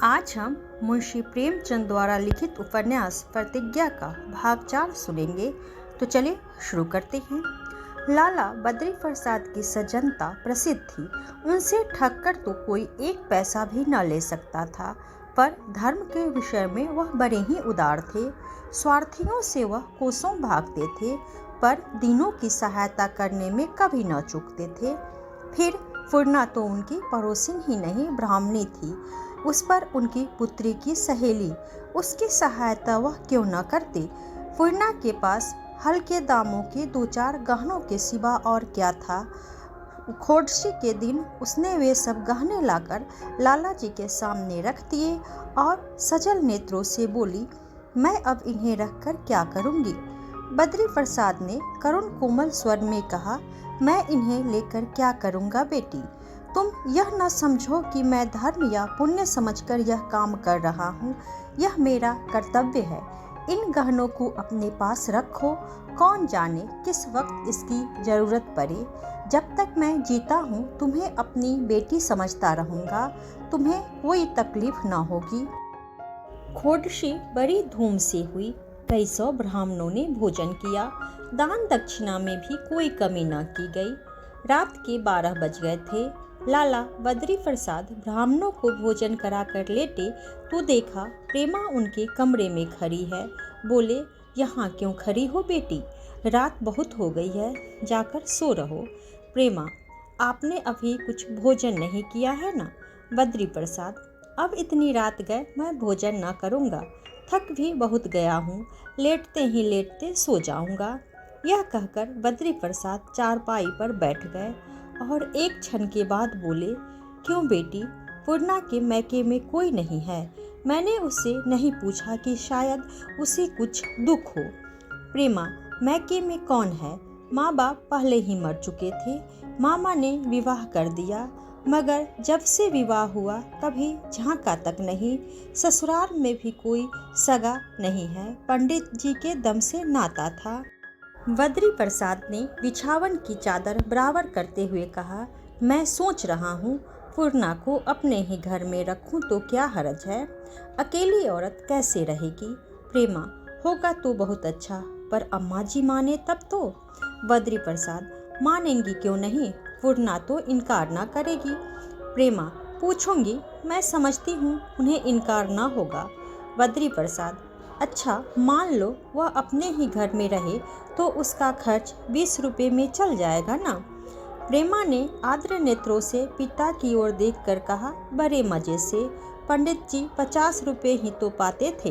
आज हम मुंशी प्रेमचंद द्वारा लिखित उपन्यास प्रतिज्ञा का भाग 4 सुनेंगे। तो चलिए शुरू करते हैं। लाला बद्री प्रसाद की सज्जनता प्रसिद्ध थी। उनसे ठग कर तो कोई एक पैसा भी न ले सकता था, पर धर्म के विषय में वह बड़े ही उदार थे। स्वार्थियों से वह कोसों भागते थे, पर दीनों की सहायता करने में कभी न चूकते थे। फिर पूर्णा तो उनकी पड़ोसिन ही नहीं, ब्राह्मणी थी। उस पर उनकी पुत्री की सहेली, उसकी सहायता वह क्यों न करती। पूर्णा के पास हल्के दामों के 2-4 गहनों के सिवा और क्या था। खोड़सी के दिन उसने वे सब गहने लाकर लाला जी के सामने रख दिए और सजल नेत्रों से बोली, मैं अब इन्हें रखकर क्या करूँगी। बद्री प्रसाद ने करुण कोमल स्वर में कहा, मैं इन्हें लेकर क्या करूँगा बेटी। तुम यह न समझो कि मैं धर्म या पुण्य समझकर यह काम कर रहा हूँ। यह मेरा कर्तव्य है। इन गहनों को अपने पास रखो, कौन जाने किस वक्त इसकी जरूरत पड़े। जब तक मैं जीता हूँ तुम्हें अपनी बेटी समझता रहूँगा, तुम्हें कोई तकलीफ न होगी। खोड़सी बड़ी धूम से हुई। कई सौ ब्राह्मणों ने भोजन किया। दान दक्षिणा में भी कोई कमी न की गई। रात के 12 बज गए थे। लाला बद्री प्रसाद ब्राह्मणों को भोजन करा कर लेटे तो देखा प्रेमा उनके कमरे में खड़ी है। बोले, यहाँ क्यों खड़ी हो बेटी, रात बहुत हो गई है, जाकर सो रहो। प्रेमा, आपने अभी कुछ भोजन नहीं किया है ना। बद्री प्रसाद, अब इतनी रात गए मैं भोजन न करूँगा, थक भी बहुत गया हूँ, लेटते ही लेटते सो जाऊँगा। यह कहकर बद्री प्रसाद चारपाई पर बैठ गए और एक क्षण के बाद बोले, क्यों बेटी, पूर्णा के मैके में कोई नहीं है। मैंने उससे नहीं पूछा कि शायद उसे कुछ दुख हो। प्रेमा, मैके में कौन है, माँ बाप पहले ही मर चुके थे। मामा ने विवाह कर दिया, मगर जब से विवाह हुआ कभी झांका तक नहीं। ससुराल में भी कोई सगा नहीं है, पंडित जी के दम से नाता था। बद्री प्रसाद ने बिछावन की चादर बराबर करते हुए कहा, मैं सोच रहा हूँ पूर्णा को अपने ही घर में रखूँ तो क्या हर्ज है। अकेली औरत कैसे रहेगी। प्रेमा, होगा तो बहुत अच्छा, पर अम्मा जी माने तब तो। बद्री प्रसाद, मानेंगी क्यों नहीं, पूर्णा तो इनकार ना करेगी। प्रेमा, पूछूंगी, मैं समझती हूँ उन्हें इनकार ना होगा। बद्री प्रसाद, अच्छा मान लो वह अपने ही घर में रहे तो उसका खर्च 20 रुपये में चल जाएगा ना। प्रेमा ने आर्द्र नेत्रों से पिता की ओर देखकर कहा, बड़े मजे से, पंडित जी 50 रुपये ही तो पाते थे।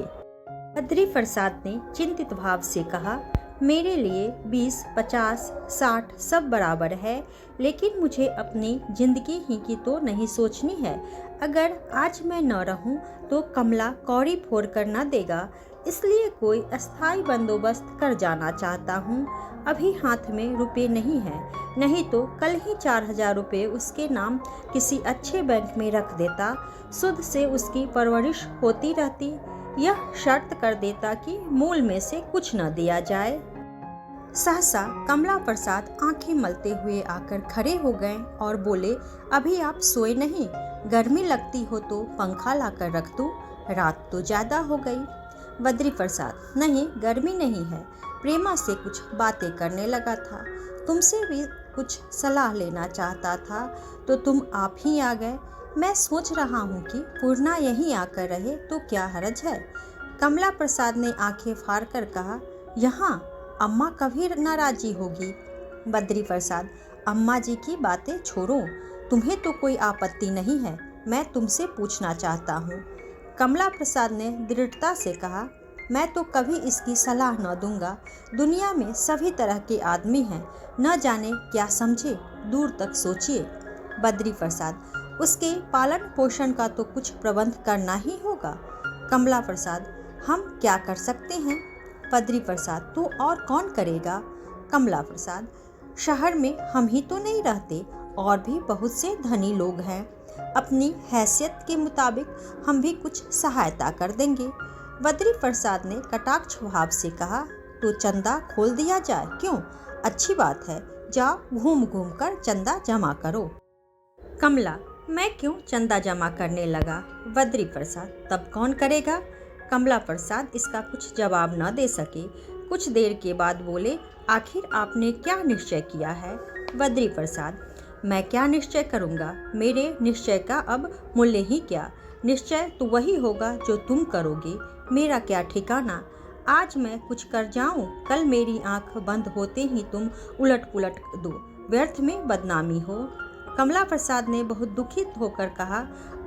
बद्री प्रसाद ने चिंतित भाव से कहा, मेरे लिए 20, 50, 60 सब बराबर है, लेकिन मुझे अपनी जिंदगी ही की तो नहीं सोचनी है। अगर आज मैं न रहूं तो कमला कौड़ी फोड़ कर न देगा, इसलिए कोई अस्थाई बंदोबस्त कर जाना चाहता हूँ। अभी हाथ में रुपए नहीं है, नहीं तो कल ही 4000 रुपये उसके नाम किसी अच्छे बैंक में रख देता, सुद से उसकी परवरिश होती रहती। यह शर्त कर देता कि मूल में से कुछ न दिया जाए। सहसा कमला प्रसाद आंखें मलते हुए आकर खड़े हो गए और बोले, अभी आप सोए नहीं, गर्मी लगती हो तो पंखा लाकर रख दूं, रात तो ज़्यादा हो गई। बद्री प्रसाद, नहीं गर्मी नहीं है, प्रेमा से कुछ बातें करने लगा था, तुमसे भी कुछ सलाह लेना चाहता था तो तुम आप ही आ गए। मैं सोच रहा हूँ कि पूर्णा यहीं आकर रहे तो क्या हर्ज है। कमला प्रसाद ने आंखें फाड़ कर कहा, यहाँ अम्मा कभी नाराजी होगी। बद्री प्रसाद, अम्मा जी की बातें छोड़ो, तुम्हें तो कोई आपत्ति नहीं है, मैं तुमसे पूछना चाहता हूँ। कमला प्रसाद ने दृढ़ता से कहा, मैं तो कभी इसकी सलाह न दूंगा। दुनिया में सभी तरह के आदमी हैं, न जाने क्या समझे, दूर तक सोचिए। बद्री प्रसाद, उसके पालन पोषण का तो कुछ प्रबंध करना ही होगा। कमला प्रसाद, हम क्या कर सकते हैं। बद्री प्रसाद, तो और कौन करेगा। कमला प्रसाद, शहर में हम ही तो नहीं रहते, और भी बहुत से धनी लोग हैं, अपनी हैसियत के मुताबिक हम भी कुछ सहायता कर देंगे। बद्री प्रसाद ने कटाक्ष भाव से कहा, तो चंदा खोल दिया जाए, क्यों, अच्छी बात है, जाओ घूम घूम कर चंदा जमा करो। कमला, मैं क्यों चंदा जमा करने लगा? बद्री प्रसाद, तब कौन करेगा? कमला प्रसाद इसका कुछ जवाब न दे सके। कुछ देर के बाद बोले, आखिर आपने क्या निश्चय किया है? बद्री प्रसाद, मैं क्या निश्चय करूँगा? मेरे निश्चय का अब मूल्य ही क्या? निश्चय तो वही होगा जो तुम करोगे, मेरा क्या ठिकाना। आज मैं कुछ कर जाऊं, कल मेरी आंख बंद होते ही तुम उलट पुलट दो, व्यर्थ में बदनामी हो। कमला प्रसाद ने बहुत दुखित होकर कहा,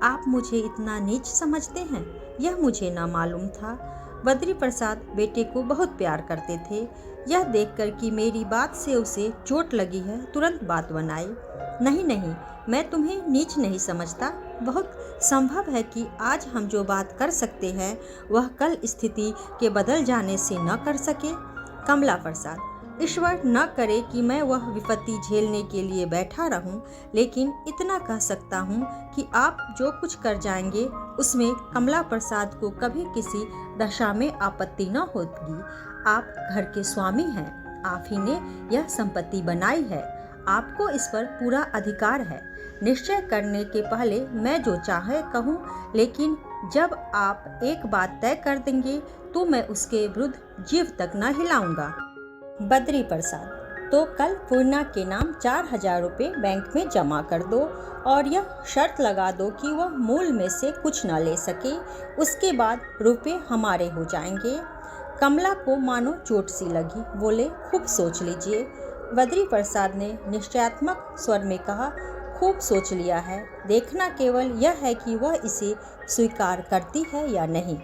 आप मुझे इतना नीच समझते हैं, यह मुझे ना मालूम था। बद्री प्रसाद बेटे को बहुत प्यार करते थे। यह देखकर कि मेरी बात से उसे चोट लगी है, तुरंत बात बनाई। नहीं नहीं, मैं तुम्हें नीच नहीं समझता। बहुत संभव है कि आज हम जो बात कर सकते हैं वह कल स्थिति के बदल जाने से न कर सके। कमला प्रसाद, ईश्वर न करे कि मैं वह विपत्ति झेलने के लिए बैठा रहूं, लेकिन इतना कह सकता हूं कि आप जो कुछ कर जाएंगे उसमें कमला प्रसाद को कभी किसी दशा में आपत्ति न होगी। आप घर के स्वामी हैं, आप ही ने यह संपत्ति बनाई है, आपको इस पर पूरा अधिकार है। निश्चय करने के पहले मैं जो चाहे कहूँ, लेकिन जब आप एक बात तय कर देंगे तो मैं उसके विरुद्ध जीभ तक न हिलाऊंगा। बद्री प्रसाद, तो कल पूर्णा के नाम 4000 रुपये बैंक में जमा कर दो और यह शर्त लगा दो कि वह मूल में से कुछ न ले सके, उसके बाद रुपये हमारे हो जाएंगे। कमला को मानो चोट सी लगी, बोले, खूब सोच लीजिए। बद्री प्रसाद ने निश्चयात्मक स्वर में कहा, खूब सोच लिया है, देखना केवल यह है कि वह इसे स्वीकार करती है या नहीं।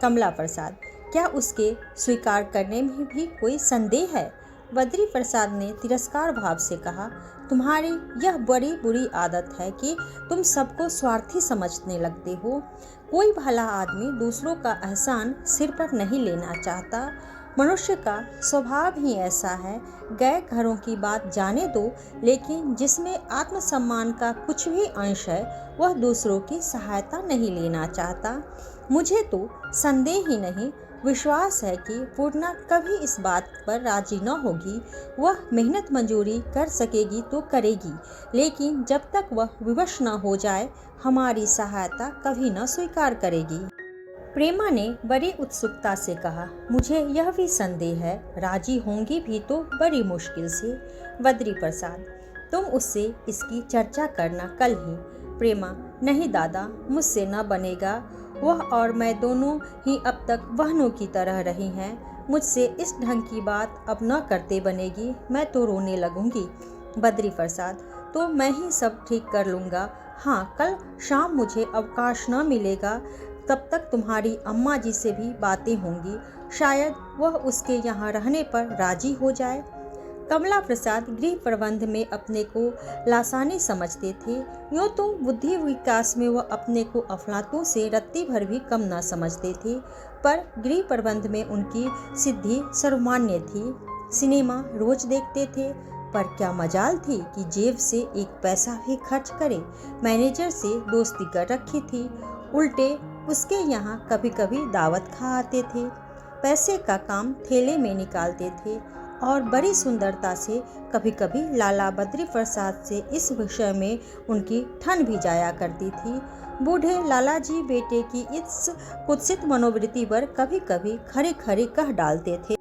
कमला प्रसाद, क्या उसके स्वीकार करने में भी कोई संदेह है? बद्री प्रसाद ने तिरस्कार भाव से कहा, तुम्हारी यह बड़ी बुरी आदत है कि तुम सबको स्वार्थी समझने लगते हो। कोई भला आदमी दूसरों का एहसान सिर पर नहीं लेना चाहता। मनुष्य का स्वभाव ही ऐसा है। गए घरों की बात जाने दो, लेकिन जिसमें आत्मसम्मान का कुछ भी अंश है वह दूसरों की सहायता नहीं लेना चाहता। मुझे तो संदेह ही नहीं, विश्वास है कि पूर्णा कभी इस बात पर राजी न होगी। वह मेहनत मंजूरी कर सकेगी तो करेगी, लेकिन जब तक वह विवश न हो जाए हमारी सहायता कभी न स्वीकार करेगी। प्रेमा ने बड़ी उत्सुकता से कहा, मुझे यह भी संदेह है, राजी होंगी भी तो बड़ी मुश्किल से। बद्री प्रसाद, तुम उससे इसकी चर्चा करना कल ही। प्रेमा, नहीं दादा, मुझसे न बनेगा। वह और मैं दोनों ही अब तक बहनों की तरह रही हैं। मुझसे इस ढंग की बात अब न करते बनेगी, मैं तो रोने लगूंगी। बद्री प्रसाद, तो मैं ही सब ठीक कर लूँगा। हाँ, कल शाम मुझे अवकाश न मिलेगा, तब तक तुम्हारी अम्मा जी से भी बातें होंगी, शायद वह उसके यहाँ रहने पर राजी हो जाए। कमला प्रसाद गृह प्रबंध में अपने को लासानी समझते थे। यूँ तो बुद्धि विकास में वह अपने को अफलातों से रत्ती भर भी कम न समझते थे, पर गृह प्रबंध में उनकी सिद्धि सर्वमान्य थी। सिनेमा रोज देखते थे, पर क्या मजाल थी कि जेब से एक पैसा भी खर्च करे। मैनेजर से दोस्ती कर रखी थी, उल्टे उसके यहाँ कभी कभी दावत खा आते थे। पैसे का काम थैले में निकालते थे और बड़ी सुंदरता से कभी कभी लाला बद्री प्रसाद से इस विषय में उनकी ठन भी जाया करती थी। बूढ़े लाला जी बेटे की इस कुत्सित मनोवृत्ति पर कभी कभी खरे खरे कह डालते थे।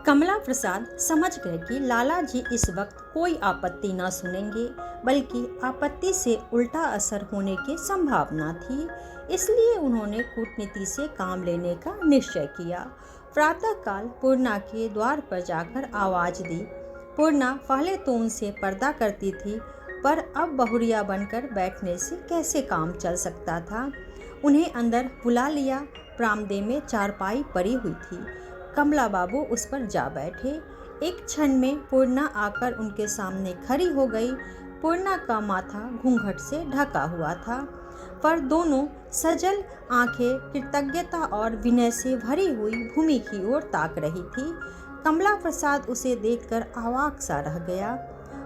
कमला प्रसाद समझ गए कि लाला जी इस वक्त कोई आपत्ति न सुनेंगे, बल्कि आपत्ति से उल्टा असर होने की संभावना थी। इसलिए उन्होंने कूटनीति से काम लेने का निश्चय किया। प्रातःकाल पूर्णा के द्वार पर जाकर आवाज दी। पूर्णा पहले तो उनसे पर्दा करती थी, पर अब बहुरिया बनकर बैठने से कैसे काम चल सकता था। उन्हें अंदर बुला लिया। बरामदे में चारपाई पड़ी हुई थी। कमला बाबू उस पर जा बैठे। एक क्षण में पूर्णा आकर उनके सामने खड़ी हो गई। पूर्णा का माथा घूंघट से ढका हुआ था, पर दोनों सजल आंखें कृतज्ञता और विनय से भरी हुई भूमि की ओर ताक रही थी। कमला प्रसाद उसे देखकर अवाक सा रह गया।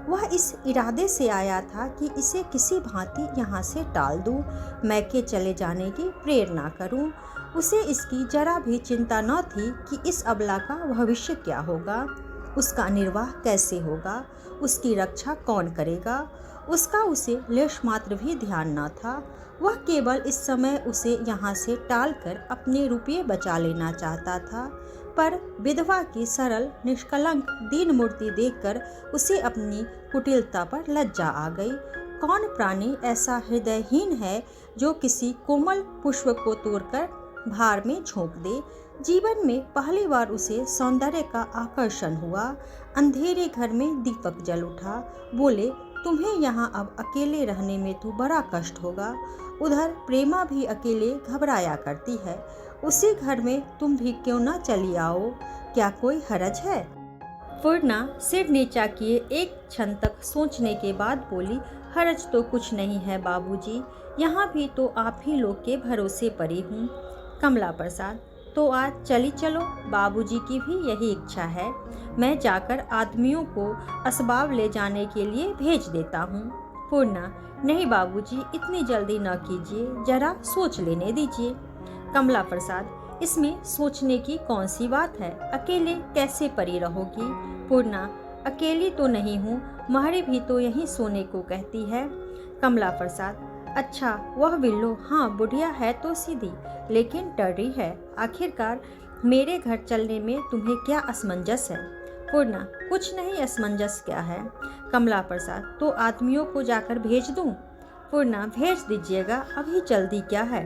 वह इस इरादे से आया था कि इसे किसी भांति यहाँ से टाल दूं, मैके चले जाने की प्रेरणा करूं। उसे इसकी जरा भी चिंता न थी कि इस अबला का भविष्य क्या होगा, उसका निर्वाह कैसे होगा, उसकी रक्षा कौन करेगा। उसका उसे लेश मात्र भी ध्यान न था। वह केवल इस समय उसे यहाँ से टालकर अपने रुपये बचा लेना चाहता था। पर विधवा की सरल निष्कलंक दीन मूर्ति देखकर उसे अपनी कुटिलता पर लज्जा आ गई। कौन प्राणी ऐसा हृदयहीन है जो किसी कोमल पुष्प को तोड़कर भार में झोंक दे। जीवन में पहली बार उसे सौंदर्य का आकर्षण हुआ। अंधेरे घर में दीपक जल उठा। बोले, तुम्हें यहाँ अब अकेले रहने में तो बड़ा कष्ट होगा। उधर प्रेमा भी अकेले घबराया करती है। उसी घर में तुम भी क्यों न चली आओ, क्या कोई हरज है? पूर्णा सिर नीचा किए एक क्षण तक सोचने के बाद बोली, हरज तो कुछ नहीं है बाबूजी, यहाँ भी तो आप ही लोग के भरोसे पड़ी हूँ। कमला प्रसाद, तो आज चली चलो, बाबूजी की भी यही इच्छा है। मैं जाकर आदमियों को असबाब ले जाने के लिए भेज देता हूँ। पूर्णा, नहीं बाबूजी, इतनी जल्दी न कीजिए, जरा सोच लेने दीजिए। कमला प्रसाद, इसमें सोचने की कौन सी बात है, अकेले कैसे पड़ी रहोगी? पूर्णा, अकेली तो नहीं हूँ, महरी भी तो यहीं सोने को कहती है। कमला प्रसाद, अच्छा वह बिल्लो, हाँ बुढ़िया है तो सीधी, लेकिन टर्री है। आखिरकार मेरे घर चलने में तुम्हें क्या असमंजस है? पूर्णा, कुछ नहीं, असमंजस क्या है? कमला प्रसाद, तो आदमियों को जाकर भेज दूं? पूर्णा, भेज दीजिएगा, अभी जल्दी क्या है?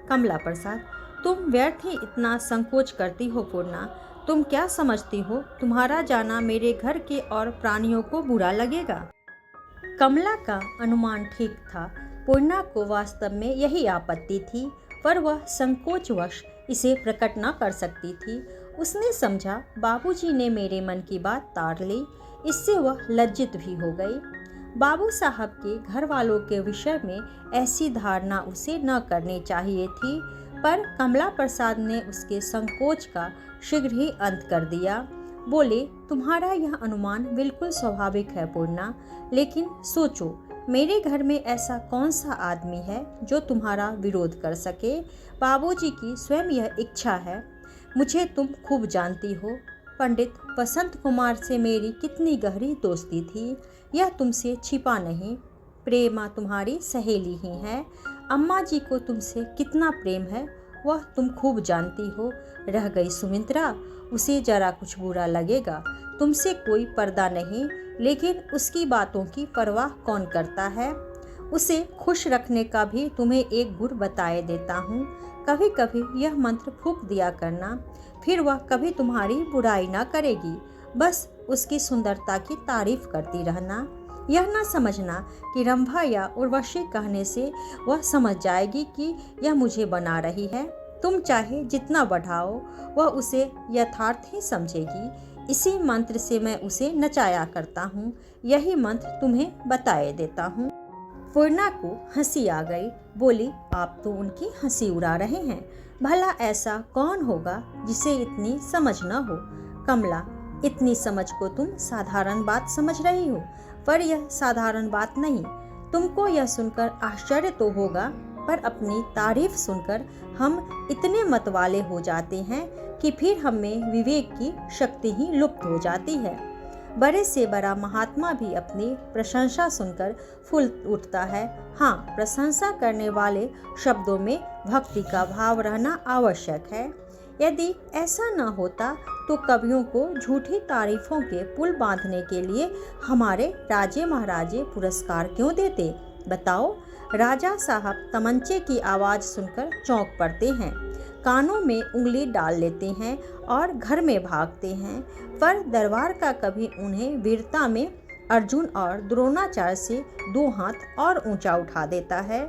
कमला प्रसाद, तुम व्यर्थ ही इतना संकोच करती हो। पूर्णा, तुम क्या समझती हो, तुम्हारा जाना मेरे घर के और प्राणियों को बुरा लगेगा? कमला का अनुमान ठीक था। पूर्णा को वास्तव में यही आपत्ति थी, पर वह संकोचवश इसे प्रकट न कर सकती थी। उसने समझा, बाबूजी ने मेरे मन की बात ताड़ ली। इससे वह लज्जित भी हो गई। बाबू साहब के घर वालों के विषय में ऐसी धारणा उसे न करनी चाहिए थी, पर कमला प्रसाद ने उसके संकोच का शीघ्र ही अंत कर दिया। बोले, तुम्हारा यह अनुमान बिल्कुल स्वाभाविक है पूर्णा, लेकिन सोचो, मेरे घर में ऐसा कौन सा आदमी है जो तुम्हारा विरोध कर सके? बाबूजी की स्वयं यह इच्छा है। मुझे तुम खूब जानती हो, पंडित वसंत कुमार से मेरी कितनी गहरी दोस्ती थी, यह तुमसे छिपा नहीं। प्रेमा तुम्हारी सहेली ही है। अम्मा जी को तुमसे कितना प्रेम है वह तुम खूब जानती हो। रह गई सुमित्रा, उसे जरा कुछ बुरा लगेगा, तुमसे कोई पर्दा नहीं, लेकिन उसकी बातों की परवाह कौन करता है? उसे खुश रखने का भी तुम्हें एक गुर बताए देता हूँ। कभी कभी यह मंत्र फूंक दिया करना, फिर वह कभी तुम्हारी बुराई ना करेगी। बस उसकी सुंदरता की तारीफ करती रहना। यह ना समझना कि रंभा या उर्वशी कहने से वह समझ जाएगी कि यह मुझे बना रही है। तुम चाहे जितना बढ़ाओ, वह उसे यथार्थ ही समझेगी। इसी मंत्र से मैं उसे नचाया करता हूँ। यही मंत्र तुम्हें बताए देता हूँ। पूर्णा को हंसी आ गई। बोली, आप तो उनकी हंसी उड़ा रहे हैं। भला ऐसा कौन होगा जिसे इतनी समझ न हो? कमला, इतनी समझ को तुम साधारण बात समझ रही हो, पर यह साधारण बात नहीं। तुमको यह सुनकर आश्चर्य तो होगा, पर अपनी तारीफ सुनकर हम इतने मतवाले हो जाते हैं कि फिर हमें विवेक की शक्ति ही लुप्त हो जाती है। बड़े से बड़ा महात्मा भी अपनी प्रशंसा सुनकर फूल उठता है। हाँ, प्रशंसा करने वाले शब्दों में भक्ति का भाव रहना आवश्यक है। यदि ऐसा न होता तो कवियों को झूठी तारीफों के पुल बांधने के लिए हमारे राजे महाराजे पुरस्कार क्यों देते? बताओ। राजा साहब तमंचे की आवाज़ सुनकर चौंक पड़ते हैं, कानों में उंगली डाल लेते हैं और घर में भागते हैं, पर दरबार का कभी उन्हें वीरता में अर्जुन और द्रोणाचार्य से 2 हाथ और ऊंचा उठा देता है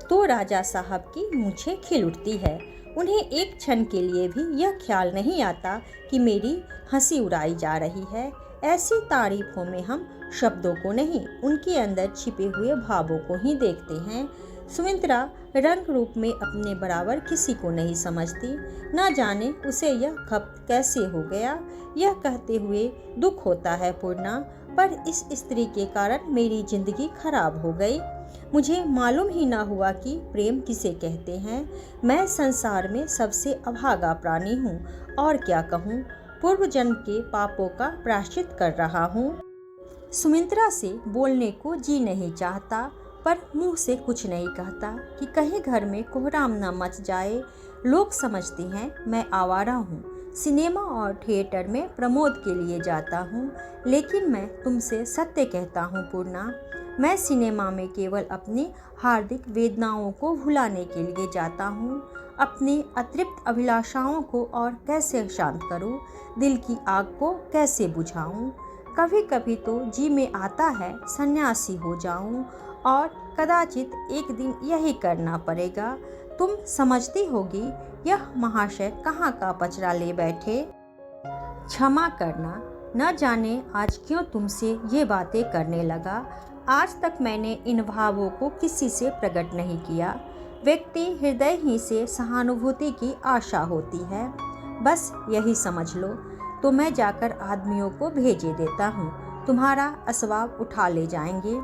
तो राजा साहब की मूंछें खिल उठती है। उन्हें एक क्षण के लिए भी यह ख्याल नहीं आता कि मेरी हंसी उड़ाई जा रही है। ऐसी तारीफों में हम शब्दों को नहीं, उनके अंदर छिपे हुए भावों को ही देखते हैं। सुमित्रा रंग रूप में अपने बराबर किसी को नहीं समझती। न जाने उसे यह खप्त कैसे हो गया। यह कहते हुए दुख होता है पूर्णा, पर इस स्त्री के कारण मेरी जिंदगी खराब हो गई। मुझे मालूम ही ना हुआ कि प्रेम किसे कहते हैं। मैं संसार में सबसे अभागा प्राणी हूँ, और क्या कहूँ। पूर्व जन्म के पापों का प्रायश्चित कर रहा हूँ। सुमित्रा से बोलने को जी नहीं चाहता, पर मुंह से कुछ नहीं कहता कि कहीं घर में कोहराम न मच जाए। लोग समझते हैं मैं आवारा हूँ, सिनेमा और थिएटर में प्रमोद के लिए जाता हूँ, लेकिन मैं तुमसे सत्य कहता हूँ पूर्णा, मैं सिनेमा में केवल अपनी हार्दिक वेदनाओं को भुलाने के लिए जाता हूँ। अपनी अतृप्त अभिलाषाओं को और कैसे शांत करूँ, दिल की आग को कैसे बुझाऊँ। कभी कभी तो जी में आता है सन्यासी हो जाऊं, और कदाचित एक दिन यही करना पड़ेगा। तुम समझती होगी यह महाशय कहाँ का पचरा ले बैठे। क्षमा करना, न जाने आज क्यों तुमसे ये बातें करने लगा। आज तक मैंने इन भावों को किसी से प्रकट नहीं किया। व्यक्ति हृदय ही से सहानुभूति की आशा होती है, बस यही समझ लो। तो मैं जाकर आदमियों को भेजे देता हूँ, तुम्हारा असवाब उठा ले जाएंगे।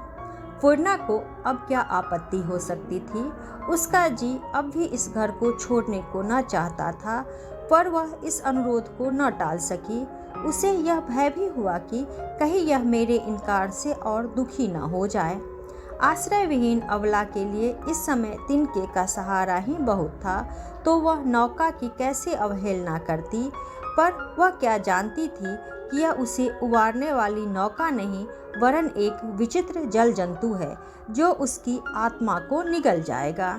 पूर्णा को अब क्या आपत्ति हो सकती थी। उसका जी अब भी इस घर को छोड़ने को न चाहता था, पर वह इस अनुरोध को न टाल सकी। उसे यह भय भी हुआ कि कहीं यह मेरे इनकार से और दुखी न हो जाए। आश्रय विहीन अबला के लिए इस समय तिनके का सहारा ही बहुत था, तो वह नौका की कैसे अवहेलना करती। पर वह क्या जानती थी कि यह उसे उबारने वाली नौका नहीं, वरन एक विचित्र जल जंतु है जो उसकी आत्मा को निगल जाएगा।